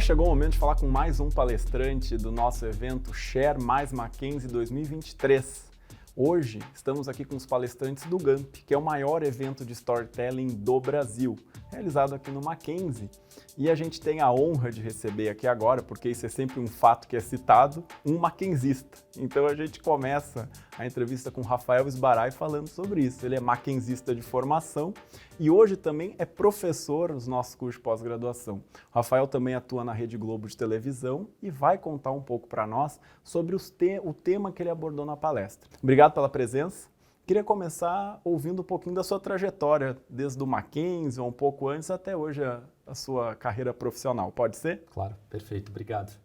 chegou o momento de falar com mais um palestrante do nosso evento Share Mais Mackenzie 2023. Hoje estamos aqui com os palestrantes do GAMP, que é o maior evento de storytelling do Brasil, realizado aqui no Mackenzie. E a gente tem a honra de receber aqui agora, porque isso é sempre um fato que é citado, um mackenzista. Então a gente começa a entrevista com o Rafael Sbarai falando sobre isso. Ele é mackenzista de formação e hoje também é professor nos nossos cursos de pós-graduação. O Rafael também atua na Rede Globo de televisão e vai contar um pouco para nós sobre o tema que ele abordou na palestra. Obrigado pela presença. Queria começar ouvindo um pouquinho da sua trajetória, desde o Mackenzie, ou um pouco antes, até hoje a sua carreira profissional. Pode ser? Claro, perfeito, obrigado.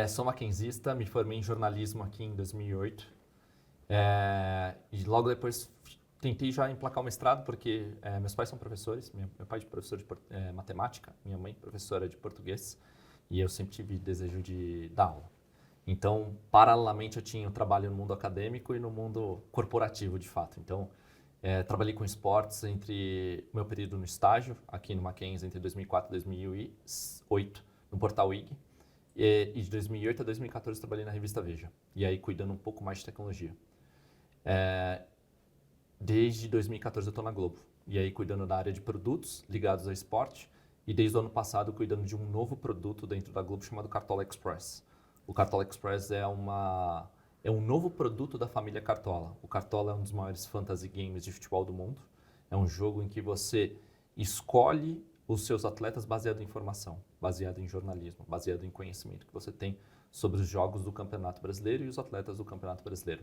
Sou mackenzista, me formei em jornalismo aqui em 2008. E logo depois tentei já emplacar o mestrado, porque meus pais são professores. Meu pai é professor de matemática, minha mãe professora de português. E eu sempre tive desejo de dar aula. Então, paralelamente, eu tinha um trabalho no mundo acadêmico e no mundo corporativo, de fato. Então, trabalhei com esportes entre o meu período no estágio, aqui no Mackenzie, entre 2004 e 2008, no portal IG. E de 2008 a 2014, trabalhei na revista Veja. E aí, cuidando um pouco mais de tecnologia. Desde 2014, eu estou na Globo. E aí, cuidando da área de produtos ligados ao esporte. E desde o ano passado, cuidando de um novo produto dentro da Globo chamado Cartola Express. O Cartola Express é um novo produto da família Cartola. O Cartola é um dos maiores fantasy games de futebol do mundo. É um jogo em que você escolhe os seus atletas baseado em informação, baseado em jornalismo, baseado em conhecimento que você tem sobre os jogos do Campeonato Brasileiro e os atletas do Campeonato Brasileiro.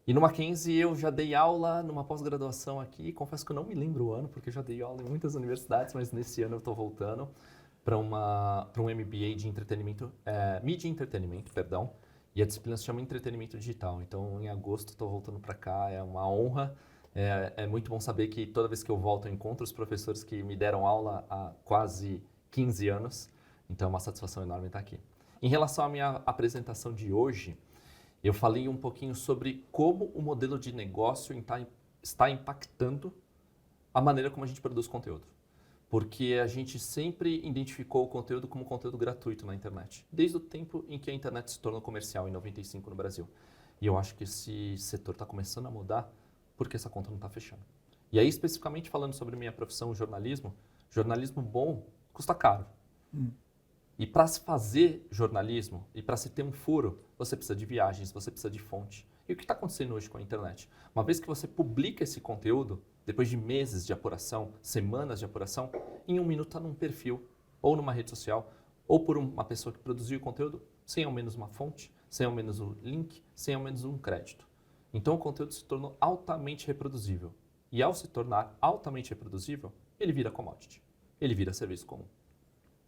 E no Mackenzie eu já dei aula numa pós-graduação aqui. Confesso que eu não me lembro o ano, porque eu já dei aula em muitas universidades, mas nesse ano eu estou voltando para um MBA de entretenimento, Media Entretenimento, perdão, e a disciplina se chama Entretenimento Digital. Então, em agosto, estou voltando para cá, é uma honra. É muito bom saber que toda vez que eu volto, eu encontro os professores que me deram aula há quase 15 anos. Então, é uma satisfação enorme estar aqui. Em relação à minha apresentação de hoje, eu falei um pouquinho sobre como o modelo de negócio está impactando a maneira como a gente produz conteúdo. Porque a gente sempre identificou o conteúdo como conteúdo gratuito na internet, desde o tempo em que a internet se tornou comercial, em 95 no Brasil. E eu acho que esse setor está começando a mudar porque essa conta não está fechando. E aí, especificamente falando sobre minha profissão, jornalismo bom custa caro. E para se fazer jornalismo e para se ter um furo, você precisa de viagens, você precisa de fonte. E o que está acontecendo hoje com a internet? Uma vez que você publica esse conteúdo, depois de meses de apuração, semanas de apuração, em um minuto está num perfil, ou numa rede social, ou por uma pessoa que produziu o conteúdo, sem ao menos uma fonte, sem ao menos um link, sem ao menos um crédito. Então o conteúdo se tornou altamente reproduzível. E ao se tornar altamente reproduzível, ele vira commodity, ele vira serviço comum.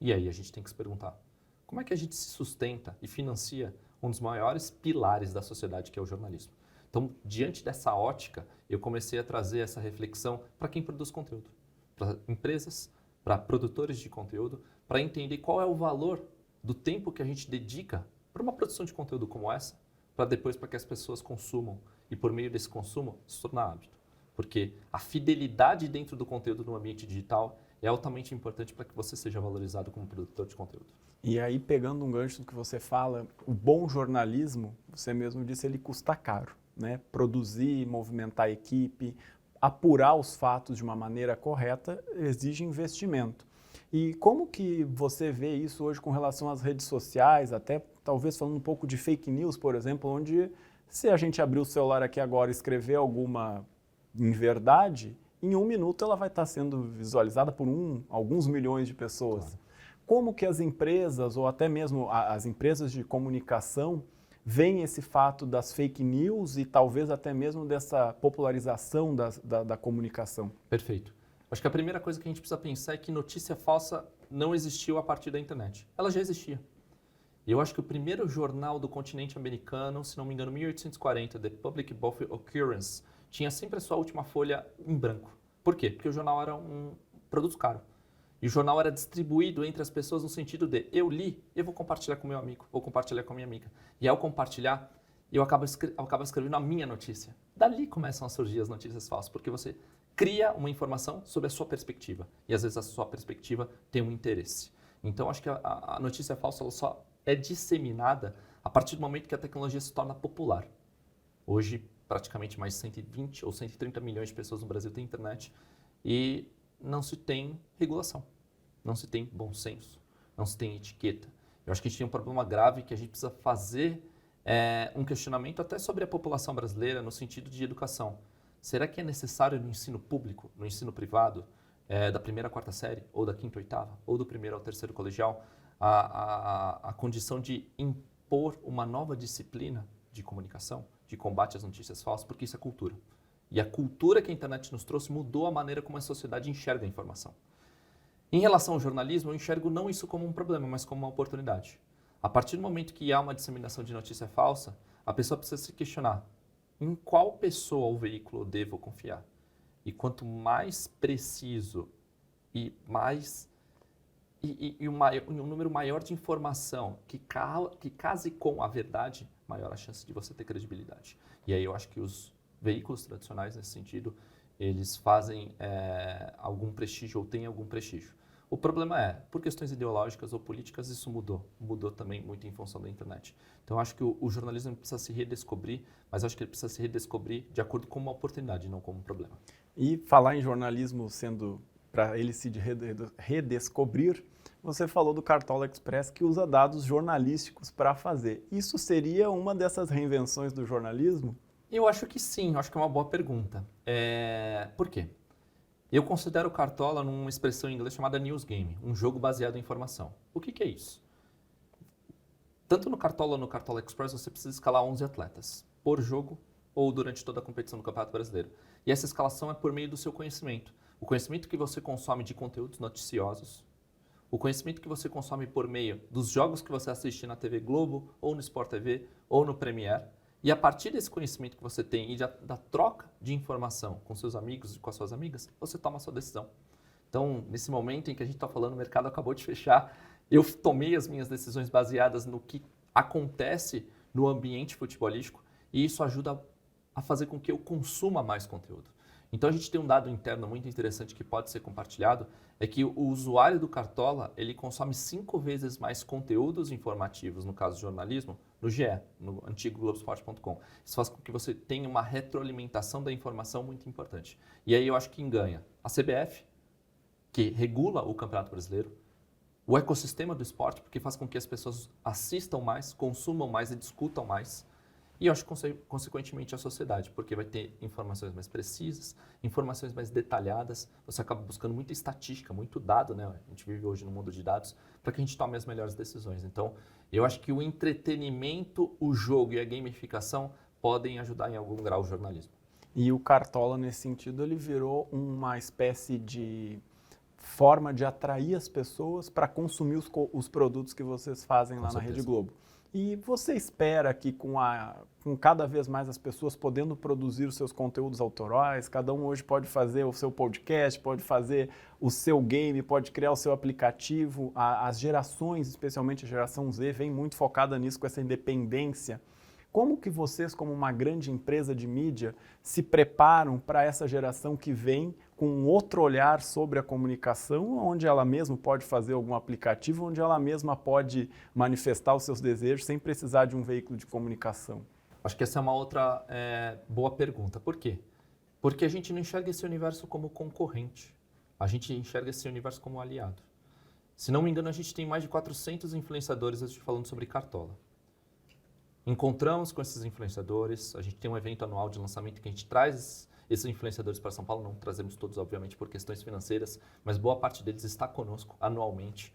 E aí a gente tem que se perguntar, como é que a gente se sustenta e financia um dos maiores pilares da sociedade, que é o jornalismo? Então, diante dessa ótica, eu comecei a trazer essa reflexão para quem produz conteúdo, para empresas, para produtores de conteúdo, para entender qual é o valor do tempo que a gente dedica para uma produção de conteúdo como essa, para que as pessoas consumam e, por meio desse consumo, se tornar hábito. Porque a fidelidade dentro do conteúdo no ambiente digital é altamente importante para que você seja valorizado como produtor de conteúdo. E aí, pegando um gancho do que você fala, o bom jornalismo, você mesmo disse, ele custa caro, né? Produzir, movimentar a equipe, apurar os fatos de uma maneira correta exige investimento. E como que você vê isso hoje com relação às redes sociais, até talvez falando um pouco de fake news, por exemplo, onde se a gente abrir o celular aqui agora e escrever alguma inverdade, em um minuto ela vai estar sendo visualizada por alguns milhões de pessoas. Claro. Como que as empresas, ou até mesmo as empresas de comunicação, veem esse fato das fake news e talvez até mesmo dessa popularização da comunicação? Perfeito. Acho que a primeira coisa que a gente precisa pensar é que notícia falsa não existiu a partir da internet. Ela já existia. E eu acho que o primeiro jornal do continente americano, se não me engano, 1840, The Public Occurrence, tinha sempre a sua última folha em branco. Por quê? Porque o jornal era um produto caro. E o jornal era distribuído entre as pessoas no sentido de, eu li, eu vou compartilhar com meu amigo, vou compartilhar com a minha amiga. E ao compartilhar, eu acabo escrevendo a minha notícia. Dali começam a surgir as notícias falsas, porque você cria uma informação sobre a sua perspectiva. E às vezes a sua perspectiva tem um interesse. Então, acho que a notícia falsa ela só é disseminada a partir do momento que a tecnologia se torna popular. Hoje, praticamente mais de 120 ou 130 milhões de pessoas no Brasil têm internet e não se tem regulação, não se tem bom senso, não se tem etiqueta. Eu acho que a gente tem um problema grave que a gente precisa fazer um questionamento até sobre a população brasileira no sentido de educação. Será que é necessário no ensino público, no ensino privado, da primeira à quarta série, ou da quinta à oitava, ou do primeiro ao terceiro colegial, a condição de impor uma nova disciplina de comunicação, de combate às notícias falsas, porque isso é cultura. E a cultura que a internet nos trouxe mudou a maneira como a sociedade enxerga a informação. Em relação ao jornalismo, eu enxergo não isso como um problema, mas como uma oportunidade. A partir do momento que há uma disseminação de notícia falsa, a pessoa precisa se questionar em qual pessoa ou veículo eu devo confiar. E quanto mais preciso e um número maior de informação que case com a verdade, maior a chance de você ter credibilidade. E aí eu acho que os veículos tradicionais, nesse sentido, eles fazem algum prestígio ou têm algum prestígio. O problema é, por questões ideológicas ou políticas, isso mudou também muito em função da internet. Então, eu acho que o jornalismo precisa se redescobrir, mas acho que ele precisa se redescobrir de acordo com uma oportunidade, não como um problema. E falar em jornalismo sendo para ele se redescobrir, você falou do Cartola Express que usa dados jornalísticos para fazer. Isso seria uma dessas reinvenções do jornalismo? Eu acho que sim, eu acho que é uma boa pergunta. Por quê? Eu considero o Cartola numa expressão em inglês chamada news game, um jogo baseado em informação. O que é isso? Tanto no Cartola ou no Cartola Express você precisa escalar 11 atletas por jogo ou durante toda a competição do Campeonato Brasileiro. E essa escalação é por meio do seu conhecimento. O conhecimento que você consome de conteúdos noticiosos, o conhecimento que você consome por meio dos jogos que você assiste na TV Globo, ou no Sport TV, ou no Premiere. E a partir desse conhecimento que você tem e da troca de informação com seus amigos e com as suas amigas, você toma a sua decisão. Então, nesse momento em que a gente está falando, o mercado acabou de fechar, eu tomei as minhas decisões baseadas no que acontece no ambiente futebolístico e isso ajuda a fazer com que eu consuma mais conteúdo. Então, a gente tem um dado interno muito interessante que pode ser compartilhado, é que o usuário do Cartola, ele consome 5 vezes mais conteúdos informativos, no caso do jornalismo, no GE, no antigo Globoesporte.com. Isso faz com que você tenha uma retroalimentação da informação muito importante. E aí eu acho que quem ganha? A CBF, que regula o Campeonato Brasileiro, o ecossistema do esporte, porque faz com que as pessoas assistam mais, consumam mais e discutam mais. E eu acho que, consequentemente, a sociedade, porque vai ter informações mais precisas, informações mais detalhadas, você acaba buscando muita estatística, muito dado, né? A gente vive hoje no mundo de dados, para que a gente tome as melhores decisões. Então, eu acho que o entretenimento, o jogo e a gamificação podem ajudar em algum grau o jornalismo. E o Cartola, nesse sentido, ele virou uma espécie de forma de atrair as pessoas para consumir os produtos que vocês fazem lá na Rede Globo. E você espera que com cada vez mais as pessoas podendo produzir os seus conteúdos autorais, cada um hoje pode fazer o seu podcast, pode fazer o seu game, pode criar o seu aplicativo, as gerações, especialmente a geração Z, vem muito focada nisso, com essa independência. Como que vocês, como uma grande empresa de mídia, se preparam para essa geração que vem com um outro olhar sobre a comunicação, onde ela mesma pode fazer algum aplicativo, onde ela mesma pode manifestar os seus desejos sem precisar de um veículo de comunicação? Acho que essa é uma outra boa pergunta. Por quê? Porque a gente não enxerga esse universo como concorrente. A gente enxerga esse universo como aliado. Se não me engano, a gente tem mais de 400 influenciadores hoje falando sobre Cartola. Encontramos com esses influenciadores, a gente tem um evento anual de lançamento que a gente traz esses influenciadores para São Paulo, não trazemos todos, obviamente, por questões financeiras, mas boa parte deles está conosco anualmente.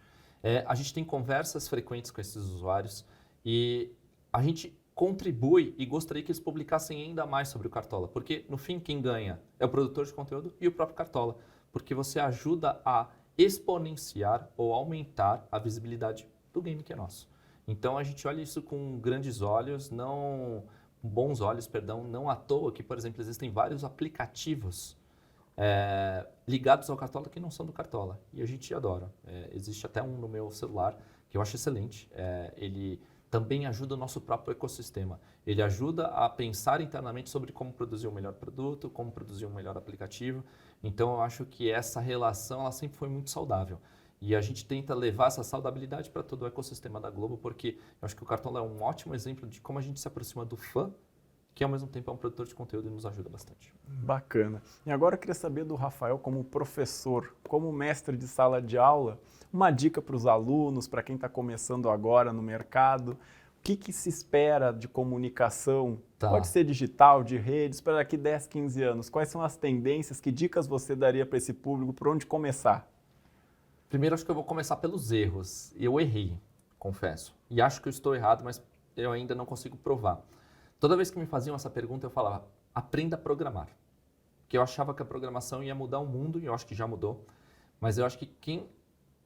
A gente tem conversas frequentes com esses usuários e a gente contribui e gostaria que eles publicassem ainda mais sobre o Cartola, porque no fim quem ganha é o produtor de conteúdo e o próprio Cartola, porque você ajuda a exponenciar ou aumentar a visibilidade do game que é nosso. Então a gente olha isso com grandes olhos, bons olhos, não à toa que, por exemplo, existem vários aplicativos ligados ao Cartola que não são do Cartola e a gente adora. Existe até um no meu celular que eu acho excelente, ele também ajuda o nosso próprio ecossistema. Ele ajuda a pensar internamente sobre como produzir um melhor produto, como produzir um melhor aplicativo. Então eu acho que essa relação ela sempre foi muito saudável. E a gente tenta levar essa saudabilidade para todo o ecossistema da Globo, porque eu acho que o Cartola é um ótimo exemplo de como a gente se aproxima do fã, que ao mesmo tempo é um produtor de conteúdo e nos ajuda bastante. Bacana. E agora eu queria saber do Rafael como professor, como mestre de sala de aula, uma dica para os alunos, para quem está começando agora no mercado, o que se espera de comunicação? Tá. Pode ser digital, de redes, para daqui 10, 15 anos. Quais são as tendências, que dicas você daria para esse público, por onde começar? Primeiro, acho que eu vou começar pelos erros. Eu errei, confesso. E acho que eu estou errado, mas eu ainda não consigo provar. Toda vez que me faziam essa pergunta, eu falava, aprenda a programar. Porque eu achava que a programação ia mudar o mundo, e eu acho que já mudou. Mas eu acho que quem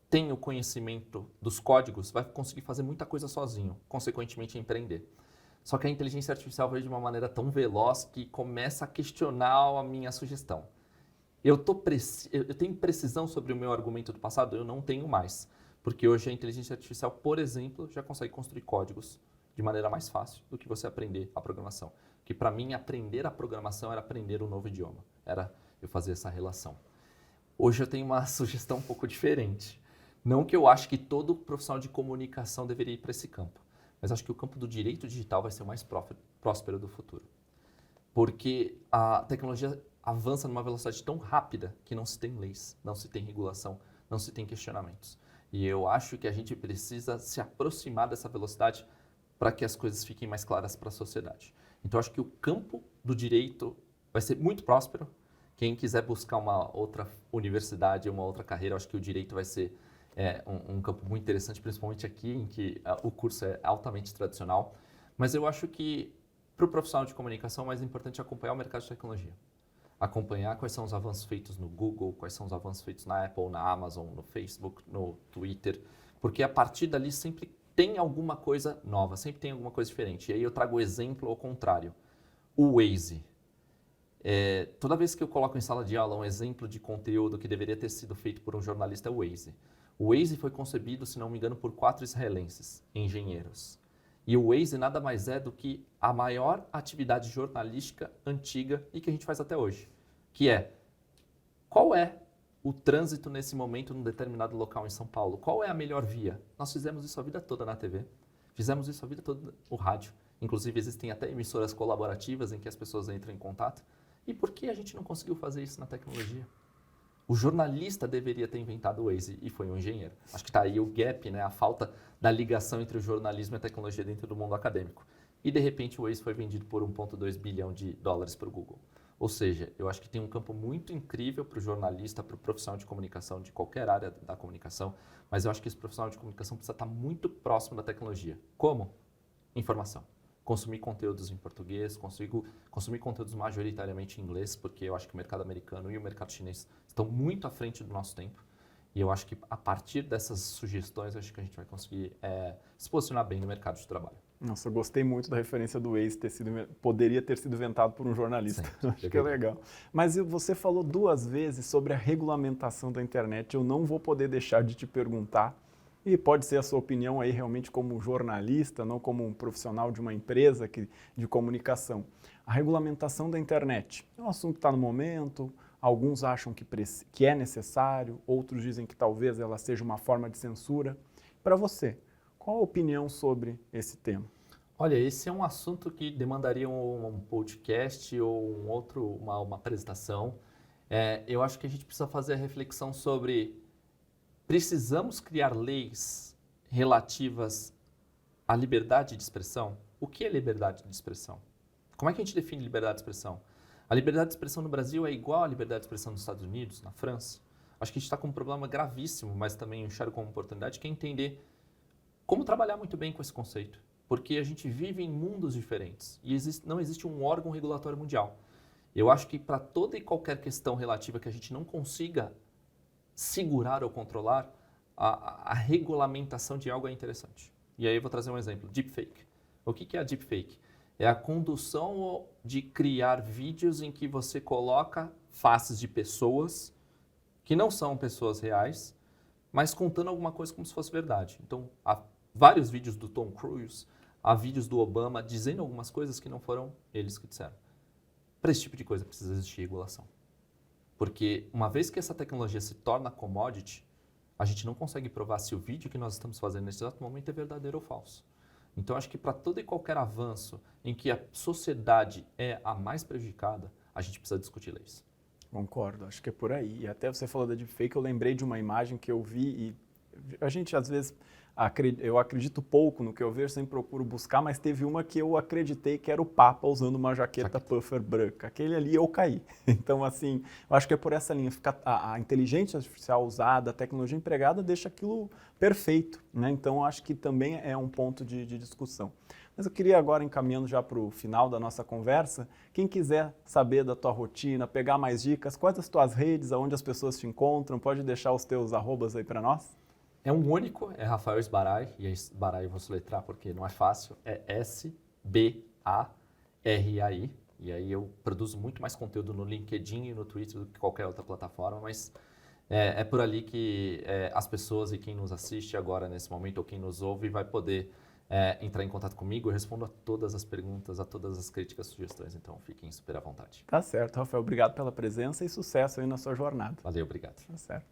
tem o conhecimento dos códigos vai conseguir fazer muita coisa sozinho, consequentemente empreender. Só que a inteligência artificial veio de uma maneira tão veloz que começa a questionar a minha sugestão. Eu tenho precisão sobre o meu argumento do passado? Eu não tenho mais. Porque hoje a inteligência artificial, por exemplo, já consegue construir códigos de maneira mais fácil do que você aprender a programação. Que para mim, aprender a programação era aprender um novo idioma. Era eu fazer essa relação. Hoje eu tenho uma sugestão um pouco diferente. Não que eu acho que todo profissional de comunicação deveria ir para esse campo. Mas acho que o campo do direito digital vai ser o mais próspero do futuro. Porque a tecnologia avança numa velocidade tão rápida que não se tem leis, não se tem regulação, não se tem questionamentos. E eu acho que a gente precisa se aproximar dessa velocidade para que as coisas fiquem mais claras para a sociedade. Então, acho que o campo do direito vai ser muito próspero. Quem quiser buscar uma outra universidade, uma outra carreira, acho que o direito vai ser um campo muito interessante, principalmente aqui, em que o curso é altamente tradicional. Mas eu acho que, para o profissional de comunicação, o mais importante é acompanhar o mercado de tecnologia. Acompanhar quais são os avanços feitos no Google, quais são os avanços feitos na Apple, na Amazon, no Facebook, no Twitter, porque a partir dali sempre tem alguma coisa nova, sempre tem alguma coisa diferente. E aí eu trago o exemplo ao contrário. O Waze. Toda vez que eu coloco em sala de aula um exemplo de conteúdo que deveria ter sido feito por um jornalista, é o Waze. O Waze foi concebido, se não me engano, por 4 israelenses, engenheiros. E o Waze nada mais é do que a maior atividade jornalística antiga e que a gente faz até hoje. Que é, qual é o trânsito nesse momento num determinado local em São Paulo? Qual é a melhor via? Nós fizemos isso a vida toda na TV. Fizemos isso a vida toda no rádio. Inclusive, existem até emissoras colaborativas em que as pessoas entram em contato. E por que a gente não conseguiu fazer isso na tecnologia? O jornalista deveria ter inventado o Waze e foi um engenheiro. Acho que está aí o gap, né? A falta da ligação entre o jornalismo e a tecnologia dentro do mundo acadêmico. E, de repente, o Waze foi vendido por 1,2 bilhão de dólares para o Google. Ou seja, eu acho que tem um campo muito incrível para o jornalista, para o profissional de comunicação, de qualquer área da comunicação, mas eu acho que esse profissional de comunicação precisa estar muito próximo da tecnologia. Como? Informação. Consumir conteúdos em português, consumir conteúdos majoritariamente em inglês, porque eu acho que o mercado americano e o mercado chinês estão muito à frente do nosso tempo. E eu acho que a partir dessas sugestões, acho que a gente vai conseguir se posicionar bem no mercado de trabalho. Nossa, eu gostei muito da referência do Waze, poderia ter sido inventado por um jornalista. Sim, acho que é legal. Mas você falou 2 vezes sobre a regulamentação da internet. Eu não vou poder deixar de te perguntar, e pode ser a sua opinião aí realmente como jornalista, não como um profissional de uma empresa de comunicação. A regulamentação da internet é um assunto que está no momento, alguns acham que é necessário, outros dizem que talvez ela seja uma forma de censura. Para você, qual a opinião sobre esse tema? Olha, esse é um assunto que demandaria um podcast ou uma apresentação. Eu acho que a gente precisa fazer a reflexão sobre precisamos criar leis relativas à liberdade de expressão? O que é liberdade de expressão? Como é que a gente define liberdade de expressão? A liberdade de expressão no Brasil é igual à liberdade de expressão nos Estados Unidos, na França? Acho que a gente está com um problema gravíssimo, mas também enxergo como oportunidade, que é entender como trabalhar muito bem com esse conceito. Porque a gente vive em mundos diferentes e não existe um órgão regulatório mundial. Eu acho que para toda e qualquer questão relativa que a gente não consiga segurar ou controlar, a regulamentação de algo é interessante. E aí eu vou trazer um exemplo, deepfake. O que é a deepfake? É a condução de criar vídeos em que você coloca faces de pessoas que não são pessoas reais, mas contando alguma coisa como se fosse verdade. Então, há vários vídeos do Tom Cruise, há vídeos do Obama dizendo algumas coisas que não foram eles que disseram. Para esse tipo de coisa precisa existir regulação. Porque uma vez que essa tecnologia se torna commodity, a gente não consegue provar se o vídeo que nós estamos fazendo nesse exato momento é verdadeiro ou falso. Então, acho que para todo e qualquer avanço em que a sociedade é a mais prejudicada, a gente precisa discutir leis. Concordo, acho que é por aí. E até você falou da deepfake, eu lembrei de uma imagem que eu vi e a gente às vezes, eu acredito pouco no que eu vejo, sempre procuro buscar, mas teve uma que eu acreditei que era o Papa usando uma jaqueta puffer branca. Aquele ali eu caí. Então, assim, eu acho que é por essa linha. A inteligência artificial usada, a tecnologia empregada deixa aquilo perfeito, né? Então, eu acho que também é um ponto de discussão. Mas eu queria agora, encaminhando já para o final da nossa conversa, quem quiser saber da tua rotina, pegar mais dicas, quais as tuas redes, aonde as pessoas te encontram, pode deixar os teus arrobas aí para nós? É um único, é Rafael Sbarai, e Sbarai eu vou soletrar porque não é fácil, é S-B-A-R-A-I, e aí eu produzo muito mais conteúdo no LinkedIn e no Twitter do que qualquer outra plataforma, mas é por ali que as pessoas e quem nos assiste agora nesse momento ou quem nos ouve vai poder entrar em contato comigo. Eu respondo a todas as perguntas, a todas as críticas, sugestões, então fiquem super à vontade. Tá certo, Rafael. Obrigado pela presença e sucesso aí na sua jornada. Valeu, obrigado. Tá certo.